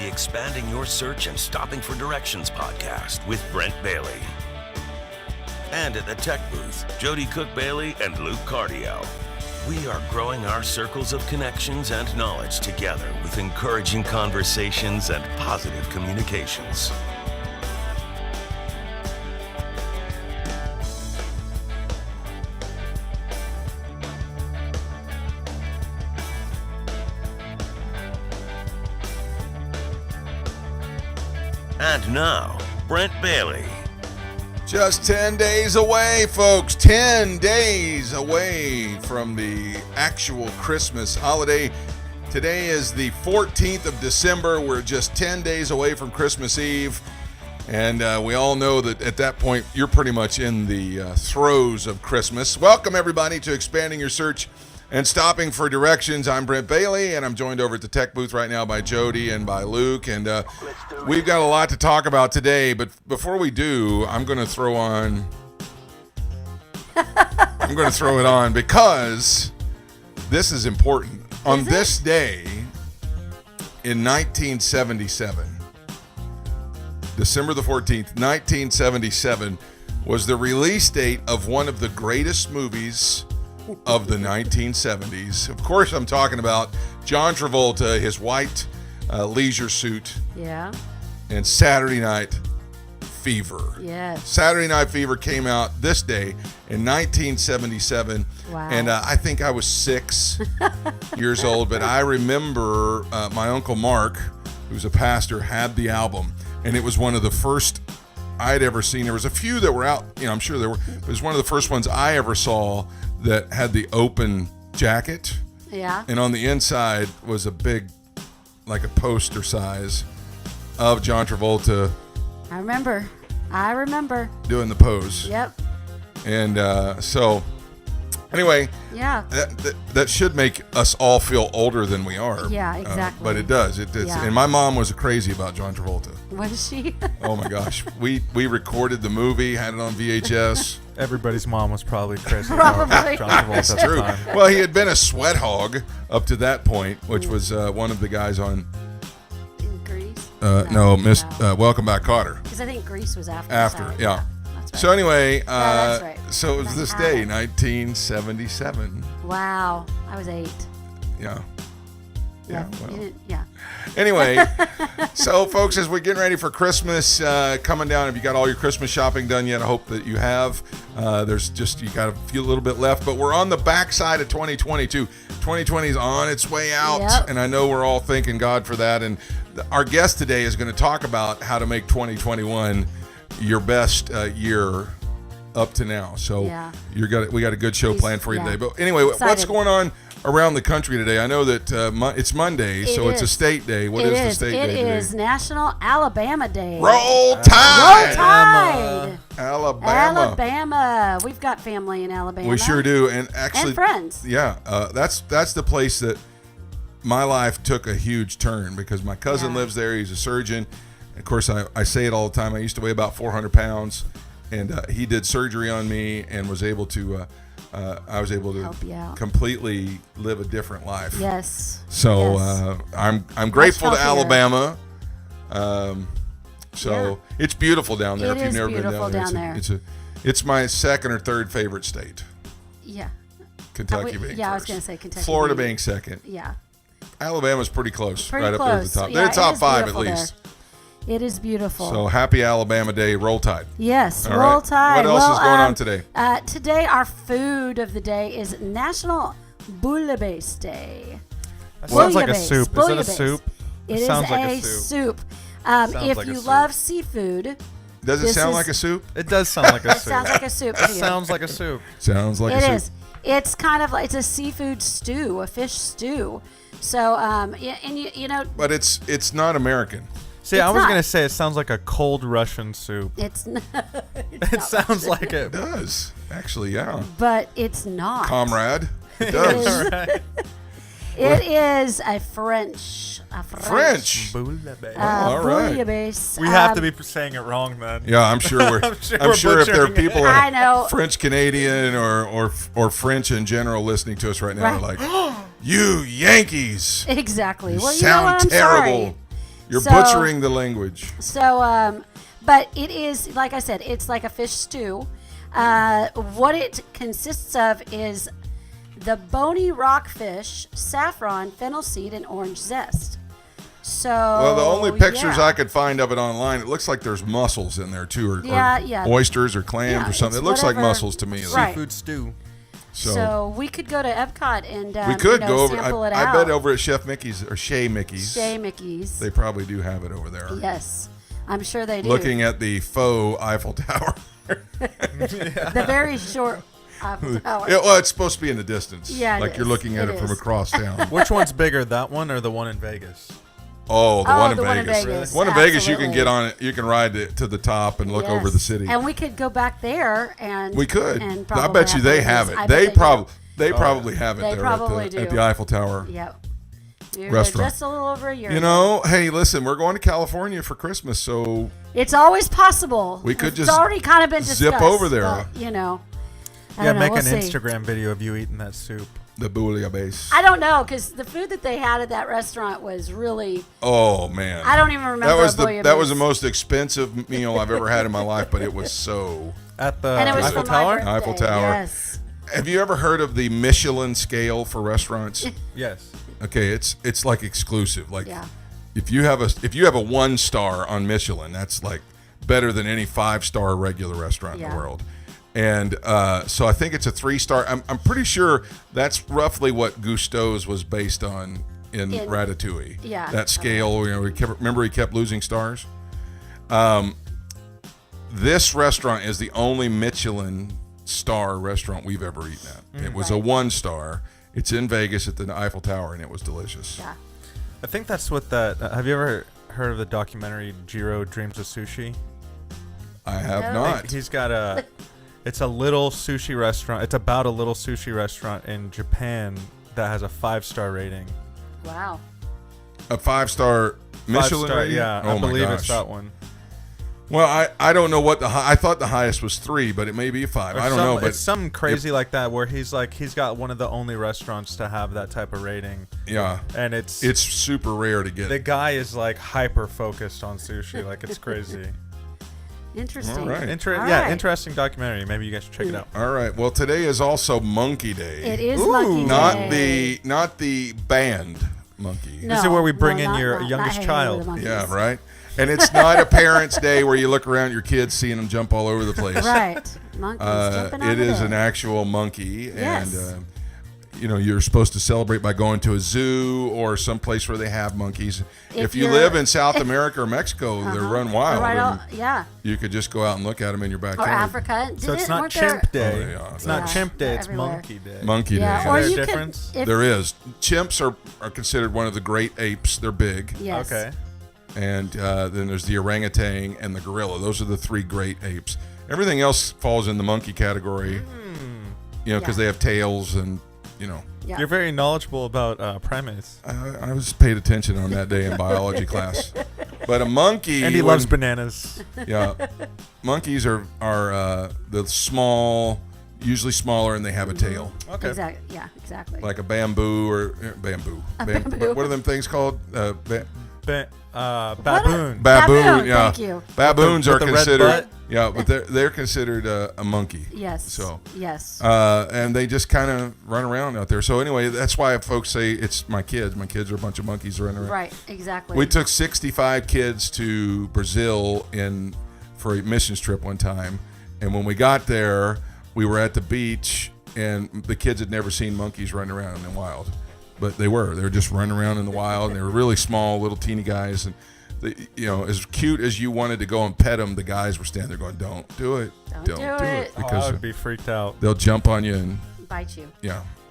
the Expanding Your Search and Stopping for Directions podcast with Brent Bailey. And at the tech booth, Jody Cook-Bailey and Luke Cardio. We are growing our circles of connections and knowledge together with encouraging conversations and positive communications. And now, Brent Bailey. Just 10 days away, folks. 10 days away from the actual Christmas holiday. Today is the 14th of December. We're just 10 days away from Christmas Eve. And we all know that at that point, you're pretty much in the throes of Christmas. Welcome, everybody, to Expanding Your Search and Stopping for Directions. I'm Brent Bailey, and I'm joined over at the tech booth right now by Jody and by Luke. And we've got a lot to talk about today, but before we do, I'm going to throw it on because this is important. On this day in 1977, December the 14th, 1977, was the release date of one of the greatest movies of the 1970s. Of course, I'm talking about John Travolta, his white leisure suit, and Saturday Night Fever. Yes. Saturday Night Fever came out this day in 1977. Wow. And I think I was 6 years old, but I remember my Uncle Mark, who's a pastor, had the album, and it was one of the first I'd ever seen. There was a few that were out, I'm sure there were. It was one of the first ones I ever saw that had the open jacket. Yeah. And on the inside was a big, like a poster size of John Travolta. I remember. Doing the pose. Yep. And so, anyway. Yeah. That should make us all feel older than we are. Yeah, exactly. But it does. Yeah. And my mom was crazy about John Travolta. Was she? Oh my gosh. We recorded the movie, had it on VHS. Everybody's mom was probably crazy. Probably. John Travolta That's at the true. time. Well, he had been a sweat hog up to that point, which was one of the guys on. In Greece? Welcome Back, Kotter. Because I think Greece was after. After, yeah. That's right. So anyway, that's right. so it was this day, 1977. Wow. I was 8. Yeah. Yeah. Well. Yeah. Anyway, so folks, as we're getting ready for Christmas coming down, have you got all your Christmas shopping done yet? I hope that you have. You got a few little bit left, but we're on the backside of 2022. 2020 is on its way out, Yep. and I know we're all thanking God for that. And our guest today is going to talk about how to make 2021 your best year up to now. So we got a good show planned for you today. But anyway, what's going on around the country today? I know that it's Monday, so it's a state day. What is the state day today? It is National Alabama Day. Roll Tide! Roll Tide! Alabama. We've got family in Alabama. We sure do. And actually, and friends. Yeah, that's the place that my life took a huge turn because my cousin lives there. He's a surgeon. Of course, I say it all the time. I used to weigh about 400 pounds, and he did surgery on me and was able to. I was able to completely live a different life. Yes. So I'm grateful to Alabama. It's beautiful down there. If you've never been down there, it's my second or third favorite state. Yeah. Kentucky being first. I was going to say Kentucky. Florida being second. Yeah. Alabama's pretty close. Pretty right close. Up there at the top. Yeah, They're top 5 at least. It is beautiful. So happy Alabama Day. Roll Tide. Yes, all Roll right. Tide. What else is going on today? Today, our food of the day is National Bouillabaisse Day. That sounds like a soup. Is it a soup? It is sounds like a soup. If you love seafood. Does it sound like a soup? It does sound like a soup. It sounds like a soup. It sounds like a soup. Sounds like a soup. It is. It's kind of like it's a seafood stew, a fish stew. So, But it's not American. See, I was going to say it sounds like a cold Russian soup. It's not. It sounds like it. It does. Actually, yeah. But it's not. Comrade. It does. It is a French. Bouillabaisse. All right. Bouillabaisse. We have to be saying it wrong then. Yeah, I'm sure I'm sure if there are people I know. French Canadian or French in general listening to us right now, they're like, "You Yankees! Exactly. You well, sound I'm terrible." Sorry. You're butchering the language. So, but it is, like I said, it's like a fish stew. What it consists of is the bony rockfish, saffron, fennel seed, and orange zest. So, well, the only pictures yeah. I could find of it online, it looks like there's mussels in there too, or Yeah. oysters or clams or something. It looks like whatever. mussels to me. Right. Seafood stew. So we could go to Epcot and we could go over. sample it I out. bet over at Chef Mickey's or Chez Mickey's. Chez Mickey's. They probably do have it over there. Yes, I'm sure they do. Looking at the faux Eiffel Tower. The very short Eiffel Tower. Yeah, well, it's supposed to be in the distance. Yeah, it like you're is. looking at it from is. across town. Which one's bigger, that one or the one in Vegas? Oh, the one in the one in Vegas. Vegas. One in Vegas, you can Absolutely. get on it. You can ride to the top and look over the city. And we could go back there and We could. And I probably bet you they have burgers. it. I bet They do. probably have it They there probably at do. the Eiffel Tower. Yep. We were Restaurant. there just a little over a year You ago. know, hey, listen, we're going to California for Christmas, so It's always possible. We could It's just already kind of been zip discussed, over there. but, you know. I Yeah, don't know, make we'll an see. Instagram video of you eating that soup. the bouillabaisse. I don't know, because the food that they had at that restaurant was really, Oh man, I don't even remember. that was a that was the most expensive meal I've ever had in my life, but it was so. At the And it was Eiffel for my Tower? birthday. Eiffel Tower. Yes. Have you ever heard of the Michelin scale for restaurants? Yes. Okay, it's like exclusive. Like Yeah. if you have a 1-star on Michelin, that's like better than any 5-star regular restaurant in Yeah. the world. And so I think it's a 3-star. I'm pretty sure that's roughly what Gusteau's was based on in Ratatouille. Yeah. That scale, remember he kept losing stars? This restaurant is the only Michelin star restaurant we've ever eaten at. It was a 1-star. It's in Vegas at the Eiffel Tower, and it was delicious. Yeah. I think that's what that. Have you ever heard of the documentary Jiro Dreams of Sushi? I have No. not. He's got a. It's a little sushi restaurant. It's about a little sushi restaurant in Japan that has a 5-star rating. Wow. A 5-star Michelin 5-star, rating? yeah. Oh I my believe gosh. it's that one. Well, I don't know what I thought the highest was 3, but it may be 5. I don't know, but it's something crazy like that where he's got one of the only restaurants to have that type of rating, yeah, and it's super rare to get. the guy is like hyper focused on sushi, like it's crazy. Interesting. All right. All right. Interesting documentary. Maybe you guys should check it out. All right. Well, today is also Monkey Day. It is Ooh. Monkey Day. Not the band monkey. No, This is where we bring no, in not- your not youngest hanging child. with the monkeys. Yeah, right. And it's not a Parents' Day where you look around your kids seeing them jump all over the place. Right. Monkeys jumping It over is there. an actual monkey, Yes. and you're supposed to celebrate by going to a zoo or some place where they have monkeys. If you you're- live in South America or Mexico, they run wild. Right and yeah. you could just go out and look at them in your Or backyard. Africa. So it's not Weren't there- Chimp Day. Oh, yeah. It's not Yeah, Chimp Day. they're It's everywhere. Monkey Day. Monkey Yeah, Day. or Is there you a could. difference? If, There is. Chimps are considered one of the great apes. They're big. Yes. Okay. And then there's the orangutan and the gorilla. Those are the 3 great apes. Everything else falls in the monkey category, because Yeah. they have tails and, Yeah. You're very knowledgeable about primates. I was paid attention on that day in biology class. But a monkey. And he loves bananas. Yeah. Monkeys are the small, usually smaller, and they have a tail. Okay. Exactly. Yeah. Exactly. Like a bamboo or bamboo. bamboo. What are them things called? Baboon. Baboon, yeah. Thank you. Baboons With are the red considered, butt? yeah, but they're considered a monkey. Yes. So, Yes. and they just kind of run around out there. So anyway, that's why folks say it's my kids. My kids are a bunch of monkeys running around. Right. Exactly. We took 65 kids to Brazil for a missions trip one time, and when we got there, we were at the beach, and the kids had never seen monkeys running around in the wild, but they were just running around in the wild, and they were really small, little teeny guys, and they, as cute as you wanted to go and pet them, the guys were standing there going, "Don't do it, Don't do it." Oh, I because would be freaked out. they'll jump on you and Bite you.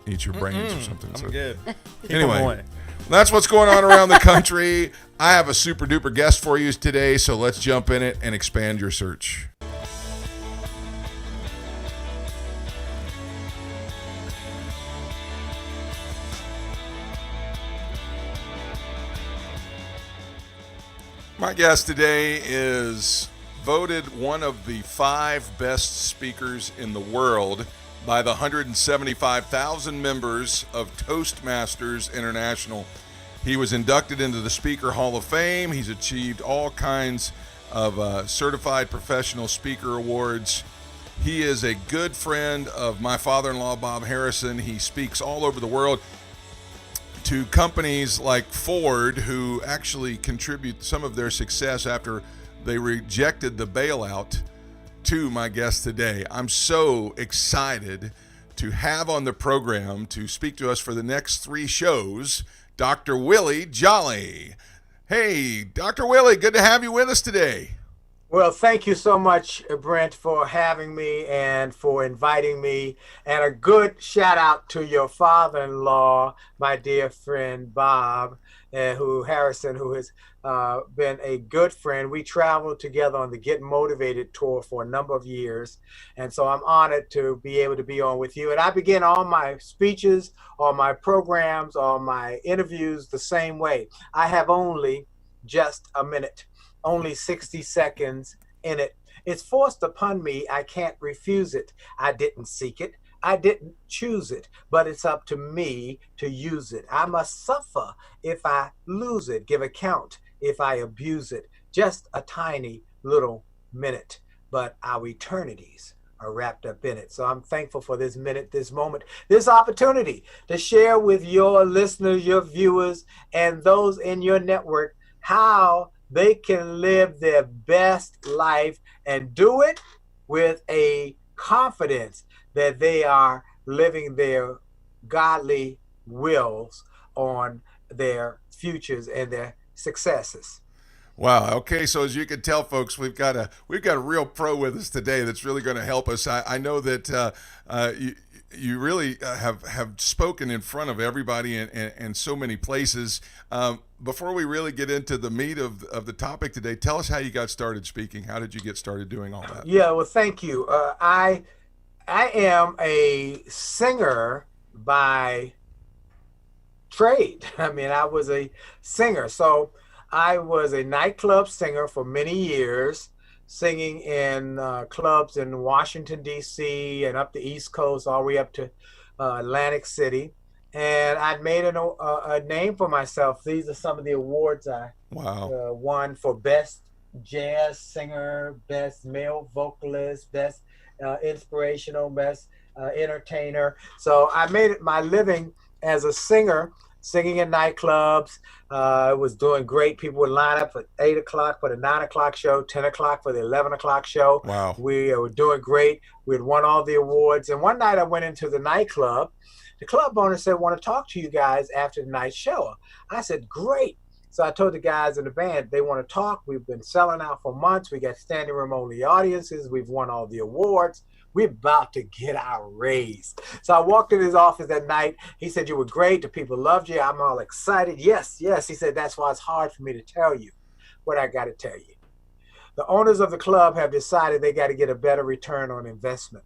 eat your brains or something." I'm So- good. Keep Anyway. 'em away. That's what's going on around the country. I have a super duper guest for you today, so let's jump in it and expand your search. My guest today is voted one of the 5 best speakers in the world by the 175,000 members of Toastmasters International. He was inducted into the Speaker Hall of Fame. He's achieved all kinds of certified professional speaker awards. He is a good friend of my father-in-law, Bob Harrison. He speaks all over the world to companies like Ford, who actually contribute some of their success after they rejected the bailout, to my guest today. I'm so excited to have on the program to speak to us for the next 3 shows, Dr. Willie Jolley. Hey, Dr. Willie, good to have you with us today. Well, thank you so much, Brent, for having me and for inviting me. And a good shout out to your father-in-law, my dear friend Bob, Harrison, who has been a good friend. We traveled together on the Get Motivated tour for a number of years. And so I'm honored to be able to be on with you. And I begin all my speeches, all my programs, all my interviews the same way. I have only just a minute. Only 60 seconds in it. It's forced upon me. I can't refuse it. I didn't seek it. I didn't choose it, but it's up to me to use it. I must suffer if I lose it, give account if I abuse it. Just a tiny little minute, but our eternities are wrapped up in it. So I'm thankful for this minute, this moment, this opportunity to share with your listeners, your viewers, and those in your network how they can live their best life and do it with a confidence that they are living their godly wills on their futures and their successes. Wow. Okay. So as you can tell, folks, we've got a real pro with us today that's really going to help us. I know that you really have spoken in front of everybody and so many places. Before we really get into the meat of the topic today, tell us how you got started speaking. How did you get started doing all that? Yeah, well, thank you. I am a singer by trade. I mean, I was a singer. So I was a nightclub singer for many years, singing in clubs in Washington, D.C. and up the East Coast, all the way up to Atlantic City. And I'd made a name for myself. These are some of the awards I won for Best Jazz Singer, Best Male Vocalist, Best Inspirational, Best Entertainer. So I made it my living as a singer, singing in nightclubs. I was doing great. People would line up at 8 o'clock for the 9 o'clock show, 10 o'clock for the 11 o'clock show. Wow. We were doing great. We had won all the awards. And one night I went into the nightclub. The club owner said, "Want to talk to you guys after the night show." I said, "Great." So I told the guys in the band, they want to talk. We've been selling out for months. We got standing room only audiences. We've won all the awards. We're about to get our raise. So I walked in his office that night. He said, "You were great. The people loved you." I'm all excited. Yes, yes. He said, "That's why it's hard for me to tell you what I got to tell you. The owners of the club have decided they got to get a better return on investment.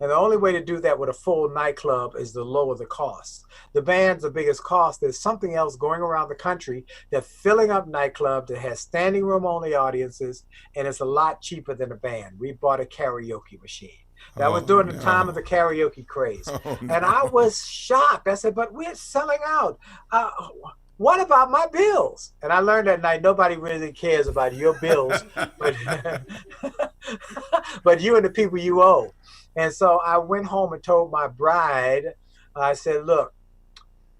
And the only way to do that with a full nightclub is to lower the cost. The band's the biggest cost. There's something else going around the country that's filling up nightclubs that has standing room only audiences, and it's a lot cheaper than a band. We bought a karaoke machine. That was during the time of the karaoke craze. And I was shocked. I said, "But we're selling out. What about my bills?" And I learned that night nobody really cares about your bills, but you and the people you owe. And so I went home and told my bride, I said, "Look,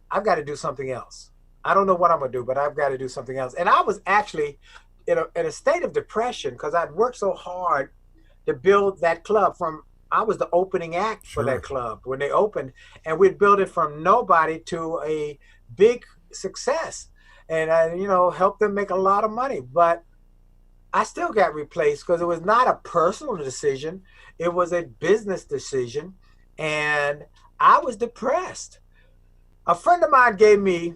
I've got to do something else. I don't know what I'm going to do, but I've got to do something else." And I was actually in a state of depression because I'd worked so hard to build that club. I was the opening act for that club when they opened, and we'd built it from nobody to a big success. And I, helped them make a lot of money. But I still got replaced because it was not a personal decision. It was a business decision, and I was depressed. A friend of mine gave me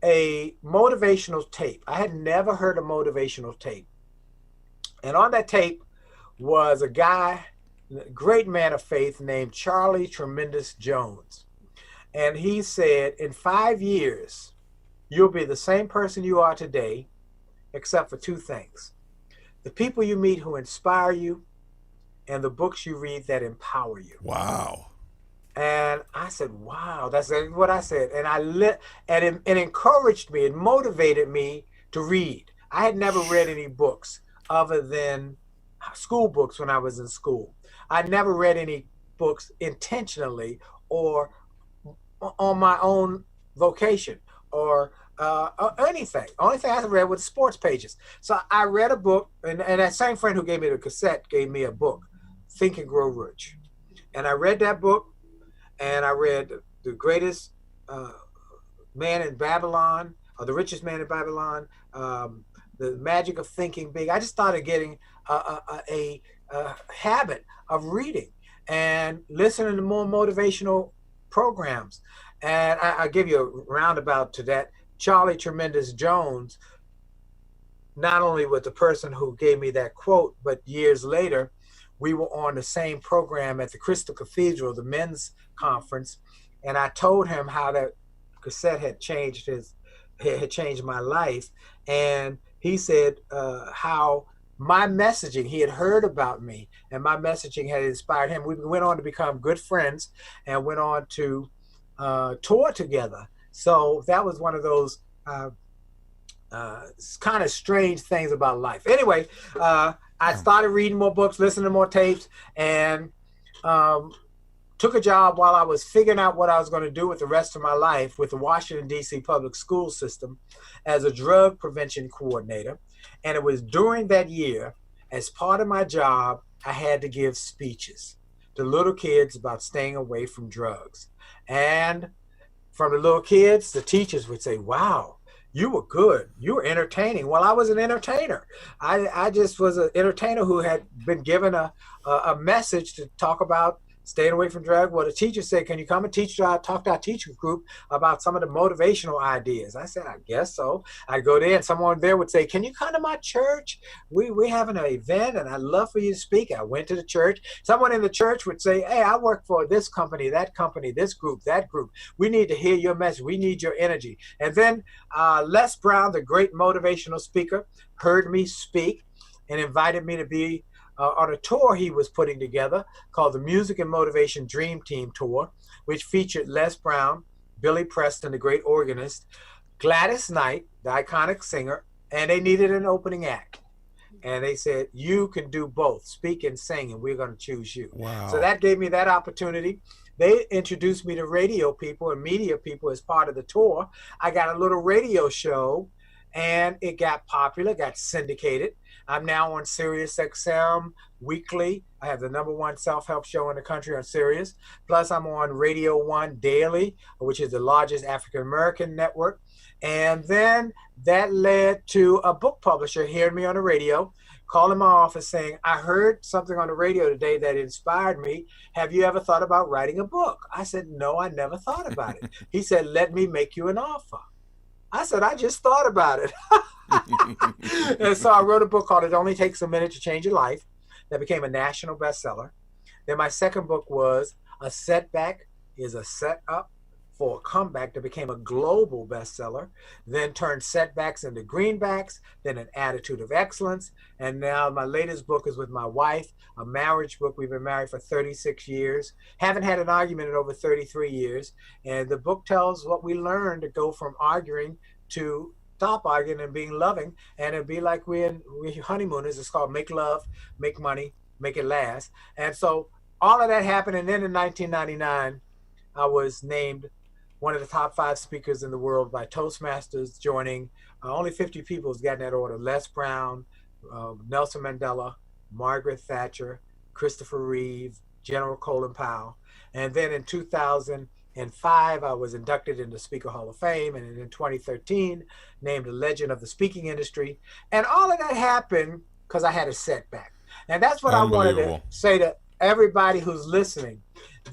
a motivational tape. I had never heard a motivational tape. And on that tape was a guy, a great man of faith named Charlie Tremendous Jones. And he said, "In 5 years, you'll be the same person you are today, except for 2 things. The people you meet who inspire you, and the books you read that empower you." Wow. And I said, wow, that's what I said. And it encouraged me, it motivated me to read. I had never read any books other than school books when I was in school. I never read any books intentionally or on my own vocation or anything. Only thing I read was sports pages. So I read a book, and that same friend who gave me the cassette gave me a book, Think and Grow Rich. And I read that book, and I read The Greatest Man in Babylon, or The Richest Man in Babylon, The Magic of Thinking Big. I just started getting a habit of reading and listening to more motivational programs. And I'll give you a roundabout to that. Charlie Tremendous Jones, not only was the person who gave me that quote, but years later, we were on the same program at the Crystal Cathedral, the men's conference, and I told him how that cassette had changed my life. And he said how my messaging, he had heard about me, and my messaging had inspired him. We went on to become good friends and went on to tour together. So that was one of those kind of strange things about life. Anyway, I started reading more books, listening to more tapes, and took a job while I was figuring out what I was going to do with the rest of my life with the Washington, D.C. public school system as a drug prevention coordinator. And it was during that year, as part of my job, I had to give speeches to little kids about staying away from drugs. And from the little kids, the teachers would say, wow, you were good. You were entertaining. Well, I was an entertainer. I just was an entertainer who had been given a message to talk about staying away from drugs. Well, the teacher said, can you come and talk to our teacher group about some of the motivational ideas? I said, I guess so. I'd go there and someone there would say, can you come to my church? We're having an event and I'd love for you to speak. I went to the church. Someone in the church would say, hey, I work for this company, this group, that group. We need to hear your message. We need your energy. And then Les Brown, the great motivational speaker, heard me speak and invited me to be on a tour he was putting together called the Music and Motivation Dream Team Tour, which featured Les Brown, Billy Preston, the great organist, Gladys Knight, the iconic singer, and they needed an opening act. And they said, you can do both, speak and sing, and we're going to choose you. Wow. So that gave me that opportunity. They introduced me to radio people and media people as part of the tour. I got a little radio show, and it got popular, got syndicated. I'm now on Sirius XM weekly. I have the #1 self-help show in the country on Sirius. Plus, I'm on Radio 1 daily, which is the largest African-American network. And then that led to a book publisher hearing me on the radio, calling my office saying, I heard something on the radio today that inspired me. Have you ever thought about writing a book? I said, no, I never thought about it. He said, let me make you an offer. I said, I just thought about it. And so I wrote a book called It Only Takes a Minute to Change Your Life that became a national bestseller. Then my second book was A Setback is a Setup for a Comeback that became a global bestseller, then turned setbacks into greenbacks, then An Attitude of Excellence. And now my latest book is with my wife, a marriage book. We've been married for 36 years, haven't had an argument in over 33 years. And the book tells what we learned to go from arguing to stop arguing and being loving. And it'd be like we're honeymooners. It's called Make Love, Make Money, Make It Last. And so all of that happened. And then in 1999, I was named one of the top 5 speakers in the world by Toastmasters, joining only 50 people has gotten that order. Les Brown, Nelson Mandela, Margaret Thatcher, Christopher Reeve, General Colin Powell. And then in 2005, I was inducted into Speaker Hall of Fame, and in 2013, named a legend of the speaking industry. And all of that happened because I had a setback. And that's what I wanted to say to everybody who's listening,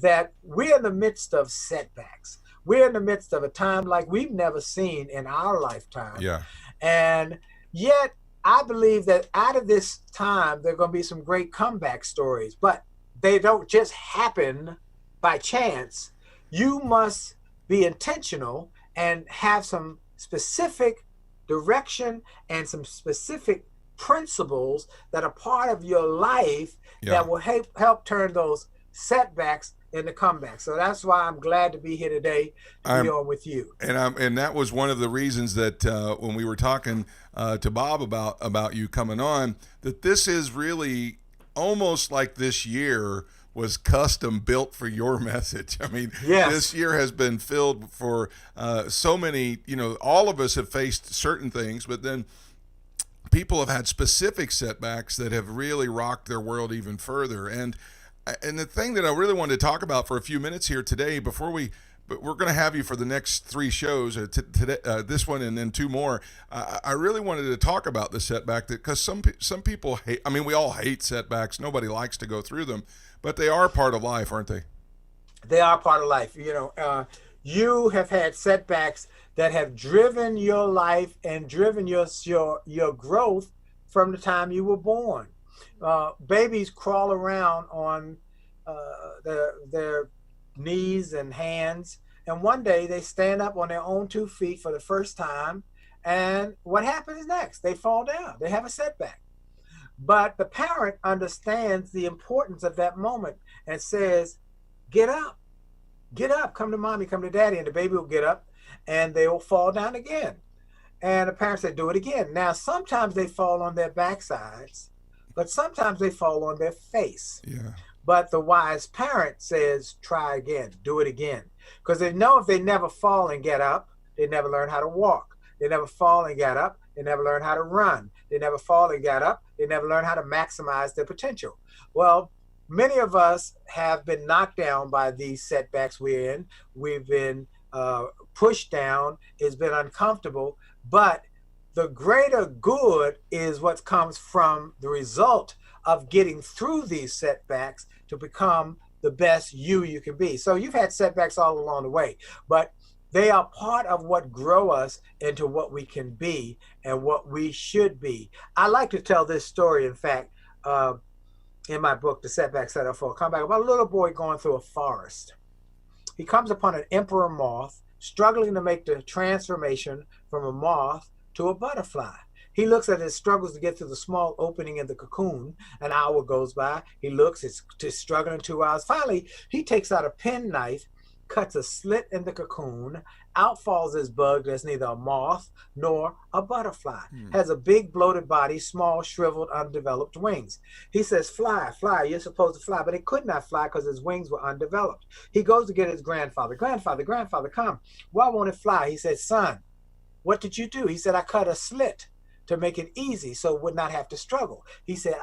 that we're in the midst of setbacks. We're in the midst of a time like we've never seen in our lifetime. Yeah. And yet, I believe that out of this time, there are going to be some great comeback stories, but they don't just happen by chance. You must be intentional and have some specific direction and some specific principles that are part of your life that will help turn those setbacks into comebacks. So that's why I'm glad to be here today to be on with you. And that was one of the reasons that when we were talking to Bob about you coming on, that this is really almost like this year was custom built for your message. I mean, yes. This year has been filled for so many, all of us have faced certain things, but then people have had specific setbacks that have really rocked their world even further. And the thing that I really wanted to talk about for a few minutes here today, but we're going to have you for the next 3 shows, today, this one and then 2 more. I really wanted to talk about the setback because some people hate. I mean, we all hate setbacks. Nobody likes to go through them, but they are part of life, aren't they? They are part of life. You have had setbacks that have driven your life and driven your growth from the time you were born. Babies crawl around on their knees and hands, and one day they stand up on their own 2 feet for the first time, and what happens next? They fall down. They have a setback. But the parent understands the importance of that moment and says, get up, come to mommy, come to daddy, and the baby will get up and they will fall down again. And the parents say, do it again. Now, sometimes they fall on their backsides, but sometimes they fall on their face. Yeah. But the wise parent says, try again, do it again. Because they know if they never fall and get up, they never learn how to walk. They never fall and get up, they never learn how to run. They never fall and get up, they never learn how to maximize their potential. Well, many of us have been knocked down by these setbacks we're in. We've been pushed down. It's been uncomfortable. But the greater good is what comes from the result of getting through these setbacks to become the best you can be. So you've had setbacks all along the way, but they are part of what grow us into what we can be and what we should be. I like to tell this story, in fact, in my book, The Setbacks Set Up for a Comeback, about a little boy going through a forest. He comes upon an emperor moth struggling to make the transformation from a moth to a butterfly. He looks at his struggles to get through the small opening in the cocoon. An hour goes by. He looks, it's struggling 2 hours. Finally, he takes out a penknife, cuts a slit in the cocoon. Out falls this bug that's neither a moth nor a butterfly. Has a big bloated body, small, shriveled, undeveloped wings. He says, fly, fly, you're supposed to fly. But he could not fly because his wings were undeveloped. He goes to get his grandfather. Grandfather, come. Why won't it fly? He said, son, what did you do? He said, I cut a slit to make it easy so it would not have to struggle. He said,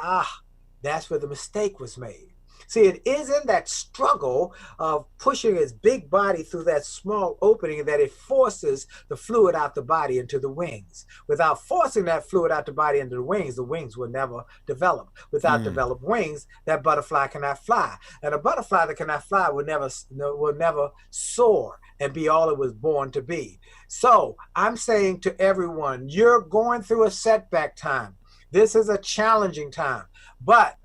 that's where the mistake was made. See, it is in that struggle of pushing his big body through that small opening that it forces the fluid out the body into the wings. Without forcing that fluid out the body into the wings will never develop. Without developed wings, that butterfly cannot fly. And a butterfly that cannot fly will never soar and be all it was born to be. So I'm saying to everyone, you're going through a setback time. This is a challenging time. But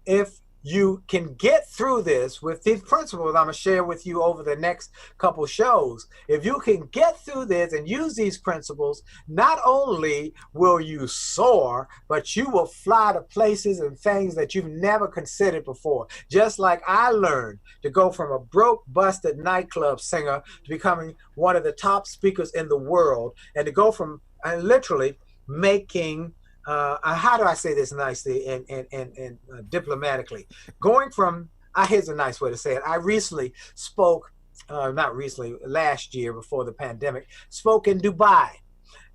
if you can get through this with these principles I'm going to share with you over the next couple shows. If you can get through this and use these principles, not only will you soar, but you will fly to places and things that you've never considered before. Just like I learned to go from a broke, busted nightclub singer to becoming one of the top speakers in the world, and to go from literally making how do I say this nicely and diplomatically? Going from, here's a nice way to say it. I recently spoke, last year before the pandemic, spoke in Dubai.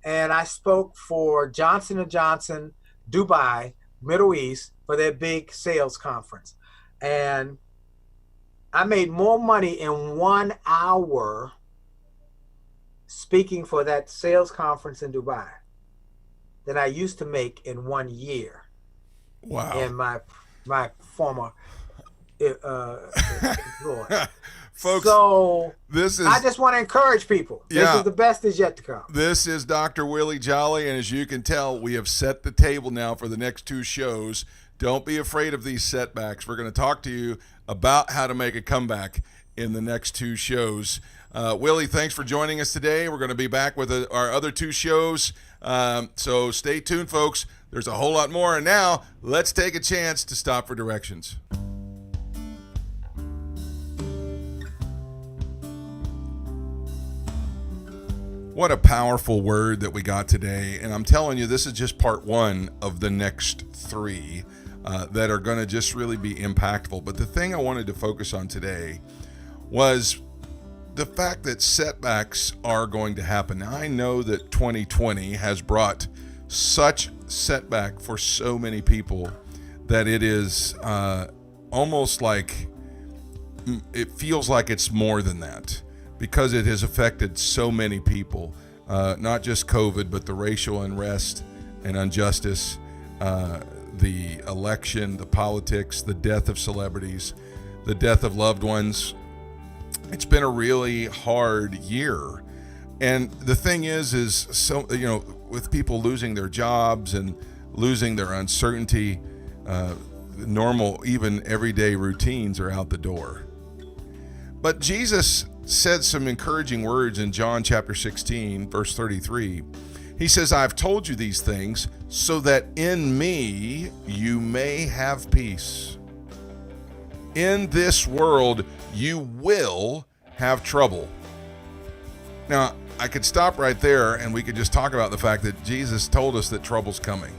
And I spoke for Johnson & Johnson, Dubai, Middle East, for their big sales conference. And I made more money in 1 hour speaking for that sales conference in Dubai than I used to make in 1 year. Wow. In my former employ. Folks, so this is, I just want to encourage people. Yeah. This is the best is yet to come. This is Dr. Willie Jolley, and as you can tell, we have set the table now for the next 2 shows. Don't be afraid of these setbacks. We're going to talk to you about how to make a comeback in the next 2 shows. Willie, thanks for joining us today. We're going to be back with our other 2 shows. So stay tuned, folks. There's a whole lot more. And now let's take a chance to stop for directions. What a powerful word that we got today. And I'm telling you, this is just part one of the next three that are going to just really be impactful. But the thing I wanted to focus on today was the fact that setbacks are going to happen. Now, I know that 2020 has brought such setback for so many people that it is almost like it feels like it's more than that, because it has affected so many people, not just COVID, but the racial unrest and injustice, the election, the politics, the death of celebrities, the death of loved ones. It's been a really hard year. And the thing is so, with people losing their jobs and losing their uncertainty, normal, even everyday routines are out the door. But Jesus said some encouraging words in John chapter 16, verse 33. He says, I've told you these things so that in me you may have peace. In this world, you will have trouble. Now, I could stop right there and we could just talk about the fact that Jesus told us that trouble's coming.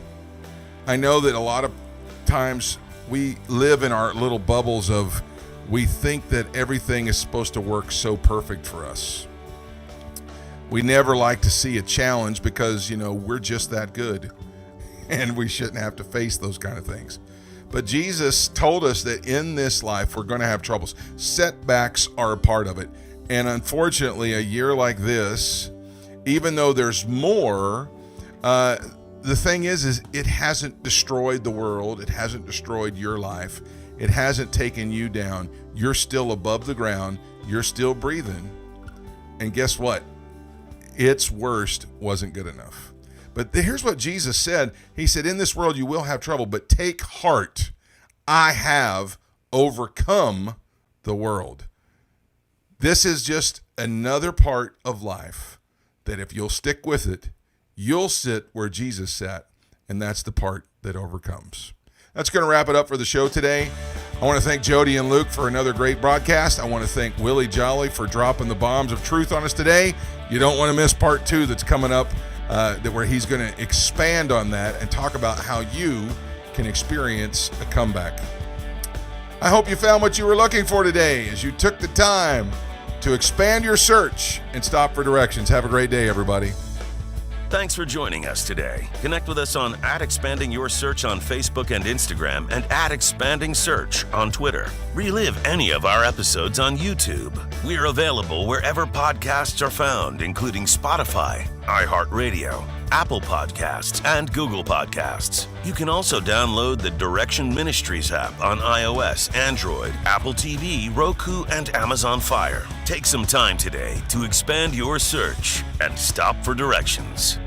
I know that a lot of times we live in our little bubbles of we think that everything is supposed to work so perfect for us. We never like to see a challenge because, we're just that good and we shouldn't have to face those kind of things. But Jesus told us that in this life, we're going to have troubles. Setbacks are a part of it. And unfortunately, a year like this, even though there's more, the thing is it hasn't destroyed the world. It hasn't destroyed your life. It hasn't taken you down. You're still above the ground. You're still breathing. And guess what? Its worst wasn't good enough. But here's what Jesus said. He said, in this world you will have trouble, but take heart. I have overcome the world. This is just another part of life that if you'll stick with it, you'll sit where Jesus sat, and that's the part that overcomes. That's going to wrap it up for the show today. I want to thank Jody and Luke for another great broadcast. I want to thank Willie Jolley for dropping the bombs of truth on us today. You don't want to miss part 2 that's coming up, where he's going to expand on that and talk about how you can experience a comeback. I hope you found what you were looking for today as you took the time to expand your search and stop for directions. Have a great day, everybody. Thanks for joining us today. Connect with us on @expandingyoursearch on Facebook and Instagram and @expandingsearch on Twitter. Relive any of our episodes on YouTube. We're available wherever podcasts are found, including Spotify, iHeartRadio, Apple Podcasts, and Google Podcasts. You can also download the Direction Ministries app on iOS, Android, Apple TV, Roku, and Amazon Fire. Take some time today to expand your search and stop for directions.